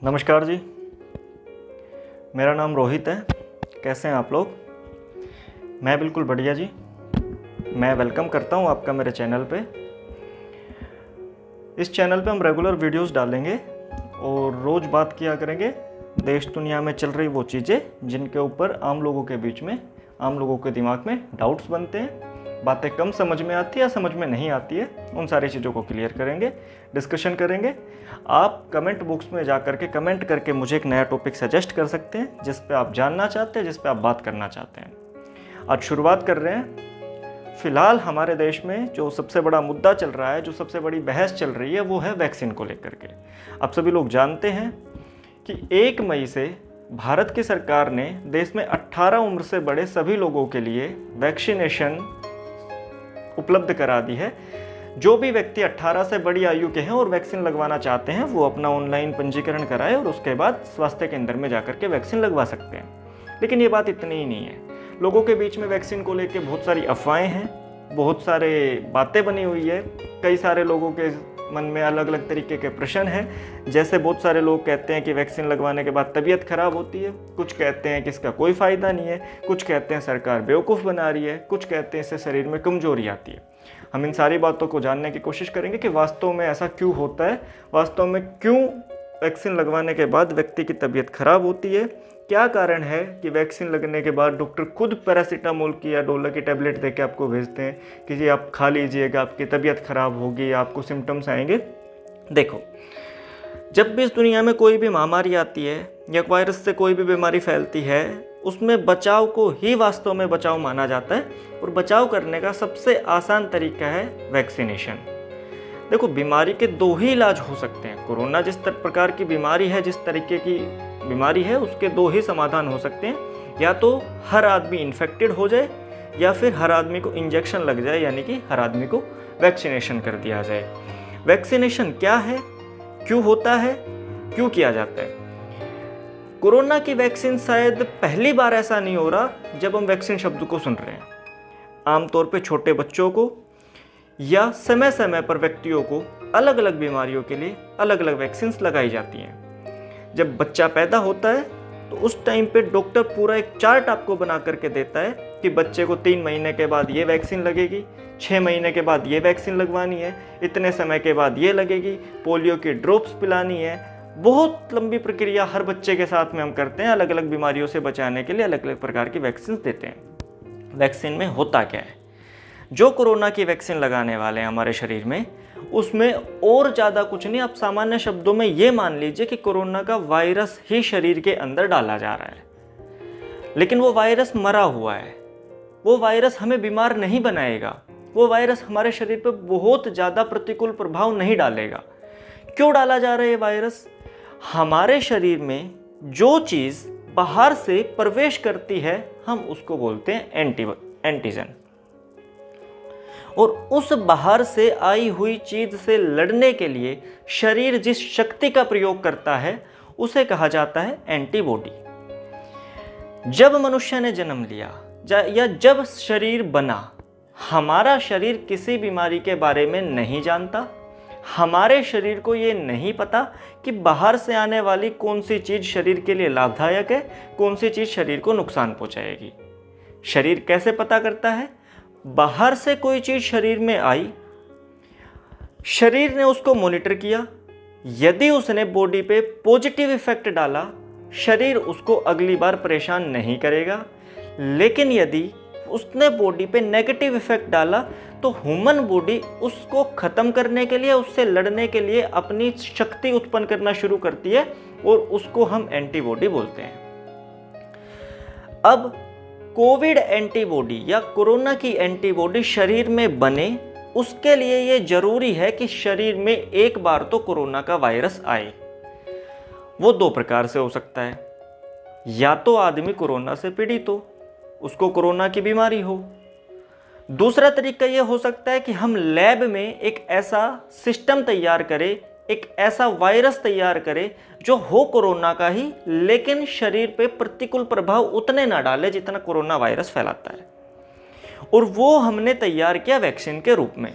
नमस्कार जी। मेरा नाम रोहित है। कैसे हैं आप लोग? मैं बिल्कुल बढ़िया जी। मैं वेलकम करता हूं आपका मेरे चैनल पे। इस चैनल पे हम रेगुलर वीडियोस डालेंगे और रोज़ बात किया करेंगे देश दुनिया में चल रही वो चीज़ें जिनके ऊपर आम लोगों के बीच में, आम लोगों के दिमाग में डाउट्स बनते हैं, बातें कम समझ में आती है या समझ में नहीं आती है, उन सारी चीज़ों को क्लियर करेंगे, डिस्कशन करेंगे। आप कमेंट बॉक्स में जा करके कमेंट करके मुझे एक नया टॉपिक सजेस्ट कर सकते हैं जिस पे आप जानना चाहते हैं, जिस पे आप बात करना चाहते हैं। आज शुरुआत कर रहे हैं। फिलहाल हमारे देश में जो सबसे बड़ा मुद्दा चल रहा है, जो सबसे बड़ी बहस चल रही है, वो है वैक्सीन को लेकर के। आप सभी लोग जानते हैं कि 1 मई से भारत की सरकार ने देश में 18 उम्र से बड़े सभी लोगों के लिए वैक्सीनेशन उपलब्ध करा दी है। जो भी व्यक्ति 18 से बड़ी आयु के हैं और वैक्सीन लगवाना चाहते हैं वो अपना ऑनलाइन पंजीकरण कराए और उसके बाद स्वास्थ्य केंद्र में जाकर के वैक्सीन लगवा सकते हैं। लेकिन ये बात इतनी ही नहीं है। लोगों के बीच में वैक्सीन को लेकर बहुत सारी अफवाहें हैं, बहुत सारे बातें बनी हुई है। कई सारे लोगों के मन में अलग अलग तरीके के प्रश्न हैं। जैसे बहुत सारे लोग कहते हैं कि वैक्सीन लगवाने के बाद तबीयत खराब होती है, कुछ कहते हैं कि इसका कोई फ़ायदा नहीं है, कुछ कहते हैं सरकार बेवकूफ़ बना रही है, कुछ कहते हैं इससे शरीर में कमजोरी आती है। हम इन सारी बातों को जानने की कोशिश करेंगे कि वास्तव में ऐसा क्यों होता है, वास्तव में क्यों वैक्सीन लगवाने के बाद व्यक्ति की तबीयत खराब होती है, क्या कारण है कि वैक्सीन लगने के बाद डॉक्टर खुद पैरासीटामोल की या डोलो की टैबलेट देके आपको भेजते हैं कि जी आप खा लीजिएगा, आपकी तबीयत खराब होगी, आपको सिम्टम्स आएंगे। देखो, जब भी इस दुनिया में कोई भी महामारी आती है या वायरस से कोई भी बीमारी फैलती है, उसमें बचाव को ही वास्तव में बचाव माना जाता है और बचाव करने का सबसे आसान तरीका है वैक्सीनेशन। देखो, बीमारी के 2 ही इलाज हो सकते हैं। कोरोना जिस प्रकार की बीमारी है, जिस तरीके की बीमारी है, उसके 2 ही समाधान हो सकते हैं। या तो हर आदमी इन्फेक्टेड हो जाए या फिर हर आदमी को इंजेक्शन लग जाए, यानी कि हर आदमी को वैक्सीनेशन कर दिया जाए। वैक्सीनेशन क्या है, क्यों होता है, क्यों किया जाता है? कोरोना की वैक्सीन शायद पहली बार ऐसा नहीं हो रहा जब हम वैक्सीन शब्द को सुन रहे हैं। आमतौर पे छोटे बच्चों को या समय समय पर व्यक्तियों को अलग अलग बीमारियों के लिए अलग अलग वैक्सीन लगाई जाती हैं। जब बच्चा पैदा होता है तो उस टाइम पे डॉक्टर पूरा एक चार्ट आपको बना करके देता है कि बच्चे को 3 महीने के बाद ये वैक्सीन लगेगी, 6 महीने के बाद ये वैक्सीन लगवानी है, इतने समय के बाद ये लगेगी, पोलियो की ड्रॉप्स पिलानी है। बहुत लंबी प्रक्रिया हर बच्चे के साथ में हम करते हैं। अलग अलग बीमारियों से बचाने के लिए अलग अलग प्रकार की वैक्सीन देते हैं। वैक्सीन में होता क्या है? जो कोरोना की वैक्सीन लगाने वाले हैं हमारे शरीर में, उसमें और ज़्यादा कुछ नहीं, आप सामान्य शब्दों में ये मान लीजिए कि कोरोना का वायरस ही शरीर के अंदर डाला जा रहा है। लेकिन वो वायरस मरा हुआ है, वो वायरस हमें बीमार नहीं बनाएगा, वो वायरस हमारे शरीर पर बहुत ज़्यादा प्रतिकूल प्रभाव नहीं डालेगा। क्यों डाला जा रहा है ये वायरस? हमारे शरीर में जो चीज़ बाहर से प्रवेश करती है हम उसको बोलते हैं एंटीजन, और उस बाहर से आई हुई चीज से लड़ने के लिए शरीर जिस शक्ति का प्रयोग करता है उसे कहा जाता है एंटीबॉडी। जब मनुष्य ने जन्म लिया या जब शरीर बना, हमारा शरीर किसी बीमारी के बारे में नहीं जानता। हमारे शरीर को ये नहीं पता कि बाहर से आने वाली कौन सी चीज शरीर के लिए लाभदायक है, कौन सी चीज शरीर को नुकसान पहुंचाएगी। शरीर कैसे पता करता है? बाहर से कोई चीज शरीर में आई, शरीर ने उसको मॉनिटर किया, यदि उसने बॉडी पे पॉजिटिव इफेक्ट डाला, शरीर उसको अगली बार परेशान नहीं करेगा। लेकिन यदि उसने बॉडी पे नेगेटिव इफेक्ट डाला तो ह्यूमन बॉडी उसको खत्म करने के लिए, उससे लड़ने के लिए अपनी शक्ति उत्पन्न करना शुरू करती है और उसको हम एंटीबॉडी बोलते हैं। अब कोविड एंटीबॉडी या कोरोना की एंटीबॉडी शरीर में बने, उसके लिए ये जरूरी है कि शरीर में एक बार तो कोरोना का वायरस आए। वो 2 प्रकार से हो सकता है। या तो आदमी कोरोना से पीड़ित हो, उसको कोरोना की बीमारी हो। दूसरा तरीका ये हो सकता है कि हम लैब में एक ऐसा सिस्टम तैयार करें, एक ऐसा वायरस तैयार करें जो हो कोरोना का ही, लेकिन शरीर पे प्रतिकूल प्रभाव उतने ना डाले जितना कोरोना वायरस फैलाता है, और वो हमने तैयार किया वैक्सीन के रूप में।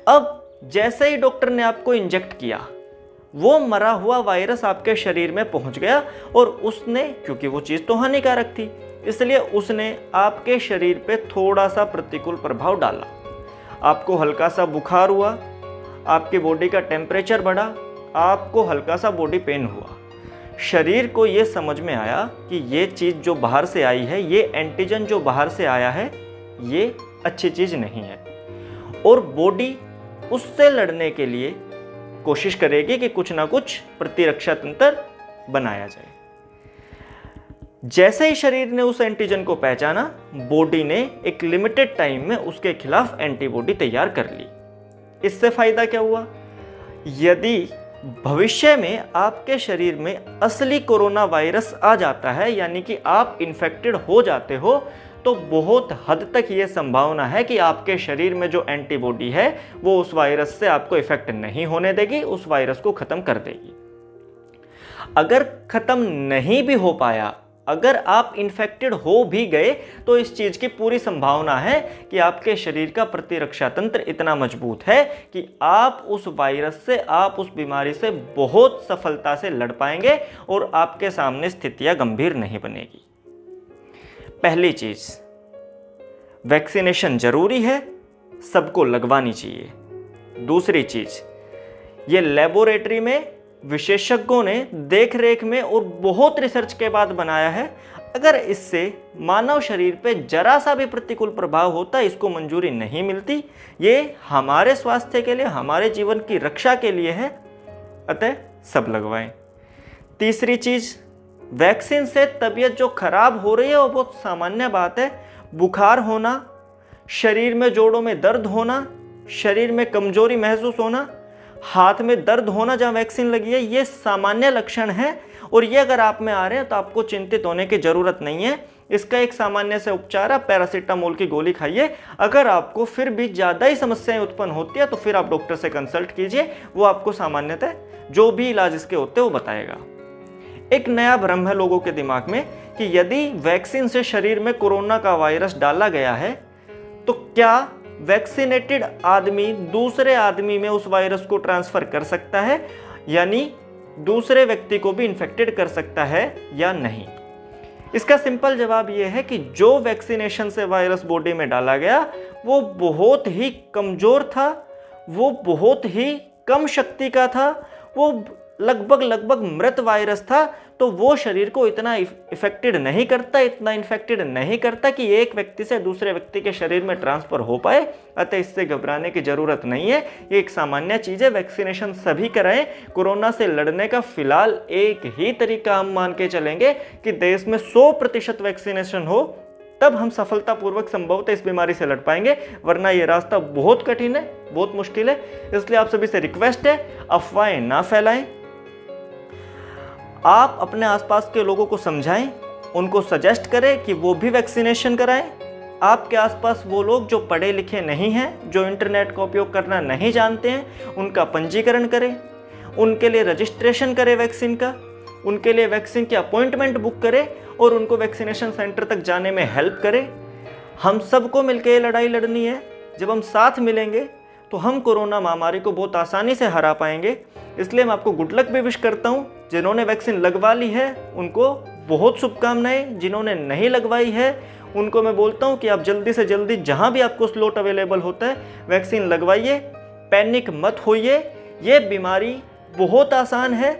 अब जैसे ही डॉक्टर ने आपको इंजेक्ट किया, वो मरा हुआ वायरस आपके शरीर में पहुंच गया और उसने, क्योंकि वो चीज़ तो हानिकारक थी, इसलिए उसने आपके शरीर पे थोड़ा सा प्रतिकूल प्रभाव डाला। आपको हल्का सा बुखार हुआ, आपकी बॉडी का टेम्परेचर बढ़ा, आपको हल्का सा बॉडी पेन हुआ। शरीर को ये समझ में आया कि ये चीज़ जो बाहर से आई है, ये एंटीजन जो बाहर से आया है, ये अच्छी चीज़ नहीं है, और बॉडी उससे लड़ने के लिए कोशिश करेगी कि कुछ ना कुछ प्रतिरक्षा तंत्र बनाया जाए। जैसे ही शरीर ने उस एंटीजन को पहचाना, बॉडी ने एक लिमिटेड टाइम में उसके खिलाफ एंटीबॉडी तैयार कर ली। इससे फायदा क्या हुआ? यदि भविष्य में आपके शरीर में असली कोरोना वायरस आ जाता है, यानी कि आप इन्फेक्टेड हो जाते हो, तो बहुत हद तक ये संभावना है कि आपके शरीर में जो एंटीबॉडी है वो उस वायरस से आपको इफेक्ट नहीं होने देगी, उस वायरस को खत्म कर देगी। अगर खत्म नहीं भी हो पाया, अगर आप इन्फेक्टेड हो भी गए, तो इस चीज़ की पूरी संभावना है कि आपके शरीर का प्रतिरक्षा तंत्र इतना मजबूत है कि आप उस वायरस से, आप उस बीमारी से बहुत सफलता से लड़ पाएंगे और आपके सामने स्थितियां गंभीर नहीं बनेगी। पहली चीज़, वैक्सीनेशन जरूरी है, सबको लगवानी चाहिए। दूसरी चीज़, ये लेबोरेटरी में विशेषज्ञों ने देख रेख में और बहुत रिसर्च के बाद बनाया है। अगर इससे मानव शरीर पे जरा सा भी प्रतिकूल प्रभाव होता, इसको मंजूरी नहीं मिलती। ये हमारे स्वास्थ्य के लिए, हमारे जीवन की रक्षा के लिए है, अतः सब लगवाएं। तीसरी चीज़, वैक्सीन से तबीयत जो खराब हो रही है वो बहुत सामान्य बात है। बुखार होना, शरीर में जोड़ों में दर्द होना, शरीर में कमजोरी महसूस होना, हाथ में दर्द होना जहाँ वैक्सीन लगी है, ये सामान्य लक्षण है और ये अगर आप में आ रहे हैं तो आपको चिंतित होने की ज़रूरत नहीं है। इसका एक सामान्य से उपचार है, पैरासीटामोल की गोली खाइए। अगर आपको फिर भी ज़्यादा ही समस्याएं उत्पन्न होती है तो फिर आप डॉक्टर से कंसल्ट कीजिए, वो आपको सामान्यतः जो भी इलाज इसके होते हैं वो बताएगा। एक नया भ्रम है लोगों के दिमाग में कि यदि वैक्सीन से शरीर में कोरोना का वायरस डाला गया है तो क्या वैक्सीनेटेड आदमी दूसरे आदमी में उस वायरस को ट्रांसफर कर सकता है, यानी दूसरे व्यक्ति को भी इन्फेक्टेड कर सकता है या नहीं। इसका सिंपल जवाब यह है कि जो वैक्सीनेशन से वायरस बॉडी में डाला गया वो बहुत ही कमजोर था, वो बहुत ही कम शक्ति का था, वो लगभग मृत वायरस था, तो वो शरीर को इतना इफेक्टेड नहीं करता, इतना इन्फेक्टेड नहीं करता कि एक व्यक्ति से दूसरे व्यक्ति के शरीर में ट्रांसफर हो पाए। अतः इससे घबराने की जरूरत नहीं है, ये एक सामान्य चीज़ है। वैक्सीनेशन सभी कराएं। कोरोना से लड़ने का फिलहाल एक ही तरीका हम मान के चलेंगे कि देश में 100% वैक्सीनेशन हो, तब हम सफलतापूर्वक संभवतः इस बीमारी से लड़ पाएंगे, वरना ये रास्ता बहुत कठिन है, बहुत मुश्किल है। इसलिए आप सभी से रिक्वेस्ट है, अफवाहें ना फैलाएं। आप अपने आसपास के लोगों को समझाएं, उनको सजेस्ट करें कि वो भी वैक्सीनेशन कराएं। आपके आसपास वो लोग जो पढ़े लिखे नहीं हैं, जो इंटरनेट का उपयोग करना नहीं जानते हैं, उनका पंजीकरण करें, उनके लिए रजिस्ट्रेशन करें वैक्सीन का, उनके लिए वैक्सीन की अपॉइंटमेंट बुक करें और उनको वैक्सीनेशन सेंटर तक जाने में हेल्प करें। हम सबको मिलकर ये लड़ाई लड़नी है। जब हम साथ मिलेंगे तो हम कोरोना महामारी को बहुत आसानी से हरा पाएंगे। इसलिए मैं आपको गुड लक भी विश करता हूँ। जिन्होंने वैक्सीन लगवा ली है उनको बहुत शुभकामनाएं, जिन्होंने नहीं लगवाई है उनको मैं बोलता हूँ कि आप जल्दी से जल्दी जहाँ भी आपको स्लॉट अवेलेबल होता है वैक्सीन लगवाइए। पैनिक मत होइए, ये बीमारी बहुत आसान है।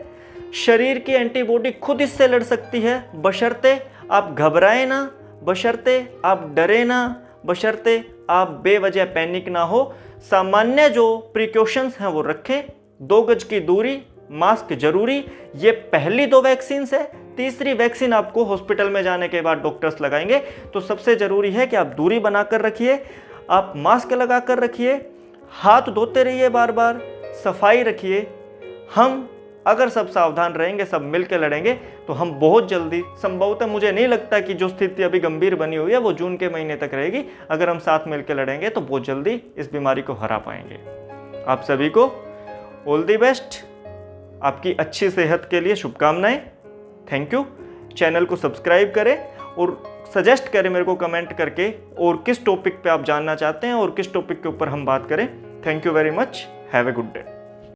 शरीर की एंटीबॉडी खुद इससे लड़ सकती है, बशर्ते आप घबराएं ना, बशर्ते आप डरे ना, बशर्ते आप बेवजह पैनिक ना हो। सामान्य जो प्रिकॉशंस हैं वो रखें। 2 गज की दूरी, मास्क जरूरी। ये पहली 2 वैक्सीन है। तीसरी वैक्सीन आपको हॉस्पिटल में जाने के बाद डॉक्टर्स लगाएंगे। तो सबसे ज़रूरी है कि आप दूरी बनाकर रखिए, आप मास्क लगा कर रखिए, हाथ धोते रहिए, बार बार सफाई रखिए। हम अगर सब सावधान रहेंगे, सब मिलकर लड़ेंगे तो हम बहुत जल्दी, संभवतः मुझे नहीं लगता कि जो स्थिति अभी गंभीर बनी हुई है वो जून के महीने तक रहेगी। अगर हम साथ मिलकर लड़ेंगे तो बहुत जल्दी इस बीमारी को हरा पाएंगे। आप सभी को ऑल द बेस्ट, आपकी अच्छी सेहत के लिए शुभकामनाएं। Thank you. चैनल को सब्सक्राइब करें और सजेस्ट करें मेरे को कमेंट करके और किस टॉपिक पे आप जानना चाहते हैं और किस टॉपिक के ऊपर हम बात करें। Thank you very much. Have a good day.